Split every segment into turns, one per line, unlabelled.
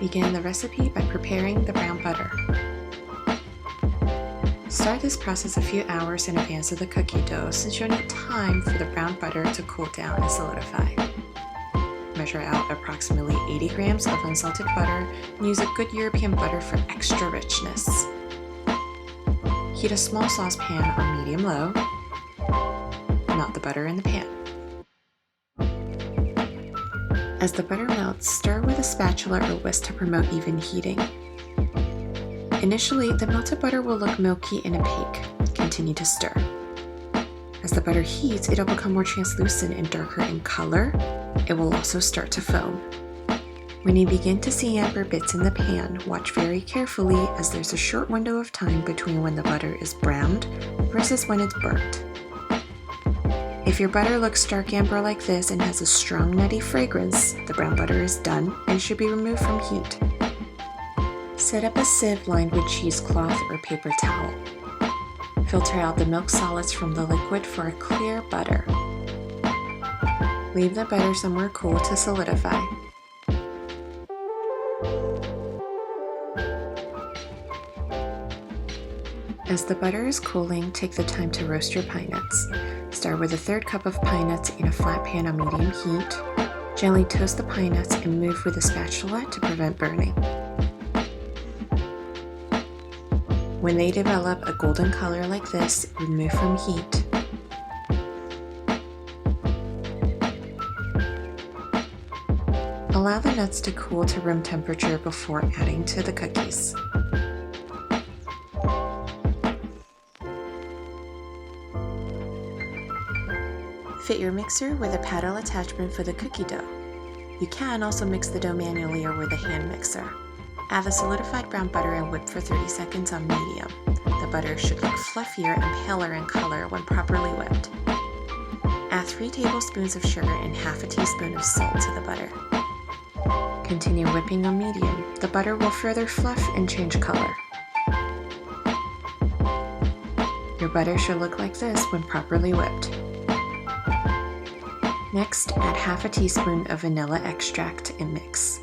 begin the recipe by preparing the brown butter. Start this process a few hours in advance of the cookie dough since you'll need time for the brown butter to cool down and solidify. Measure out approximately 80 grams of unsalted butter and use a good European butter for extra richness. Heat a small saucepan on medium-low. Melt the butter in the pan. As the butter melts, stir with a spatula or whisk to promote even heating. Initially, the melted butter will look milky and opaque. Continue to stir. As the butter heats, it'll become more translucent and darker in color. It will also start to foam. When you begin to see amber bits in the pan, watch very carefully as there's a short window of time between when the butter is browned versus when it's burnt. If your butter looks dark amber like this and has a strong nutty fragrance, the brown butter is done and should be removed from heat. Set up a sieve lined with cheesecloth or paper towel. Filter out the milk solids from the liquid for a clear butter. Leave the butter somewhere cool to solidify. As the butter is cooling, take the time to roast your pine nuts. Start with a third cup of pine nuts in a flat pan on medium heat. Gently toast the pine nuts and move with a spatula to prevent burning. When they develop a golden color like this, remove from heat. Allow the nuts to cool to room temperature before adding to the cookies. Fit your mixer with a paddle attachment for the cookie dough. You can also mix the dough manually or with a hand mixer. Add the solidified brown butter and whip for 30 seconds on medium. The butter should look fluffier and paler in color when properly whipped. Add 3 tablespoons of sugar and half a teaspoon of salt to the butter. Continue whipping on medium. The butter will further fluff and change color. Your butter should look like this when properly whipped. Next, add half a teaspoon of vanilla extract and mix.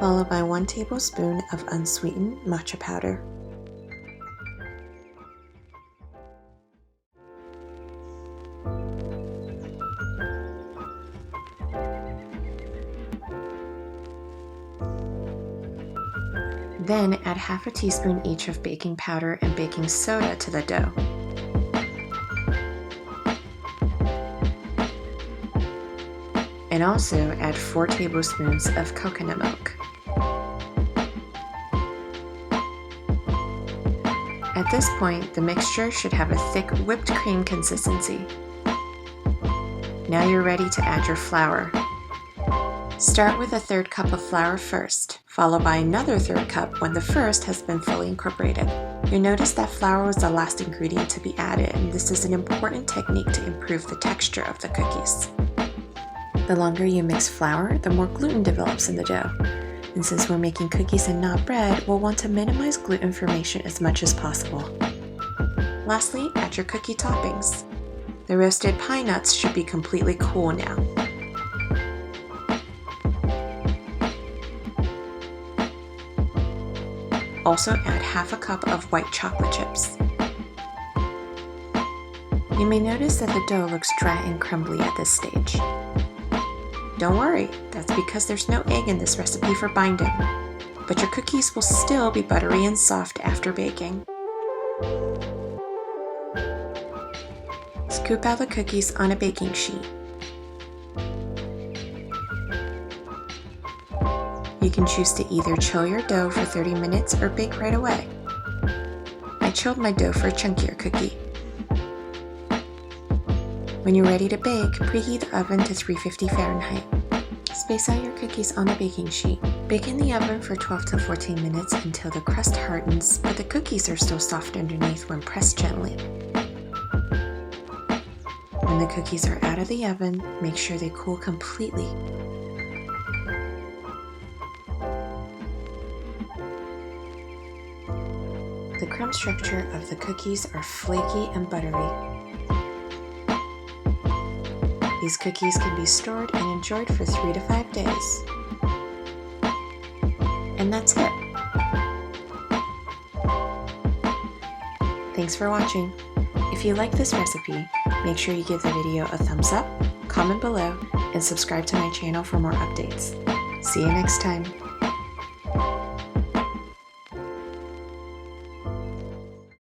Followed by 1 tablespoon of unsweetened matcha powder. Then add half a teaspoon each of baking powder and baking soda to the dough. And also add 4 tablespoons of coconut milk. At this point, the mixture should have a thick whipped cream consistency. Now you're ready to add your flour. Start with a third cup of flour first, followed by another third cup when the first has been fully incorporated. You'll notice that flour was the last ingredient to be added, and this is an important technique to improve the texture of the cookies. The longer you mix flour, the more gluten develops in the dough. And since we're making cookies and not bread, we'll want to minimize gluten formation as much as possible. Lastly, add your cookie toppings. The roasted pine nuts should be completely cool now. Also add half a cup of white chocolate chips. You may notice that the dough looks dry and crumbly at this stage. Don't worry, that's because there's no egg in this recipe for binding, but your cookies will still be buttery and soft after baking. Scoop out the cookies on a baking sheet. You can choose to either chill your dough for 30 minutes or bake right away. I chilled my dough for a chunkier cookie. When you're ready to bake, preheat the oven to 350 Fahrenheit. Space out your cookies on the baking sheet. Bake in the oven for 12 to 14 minutes until the crust hardens, but the cookies are still soft underneath when pressed gently. When the cookies are out of the oven, make sure they cool completely. The crumb structure of the cookies are flaky and buttery. These cookies can be stored and enjoyed for 3 to 5 days. And that's it. Thanks for watching. If you like this recipe, make sure you give the video a thumbs up, comment below, and subscribe to my channel for more updates. See you next time.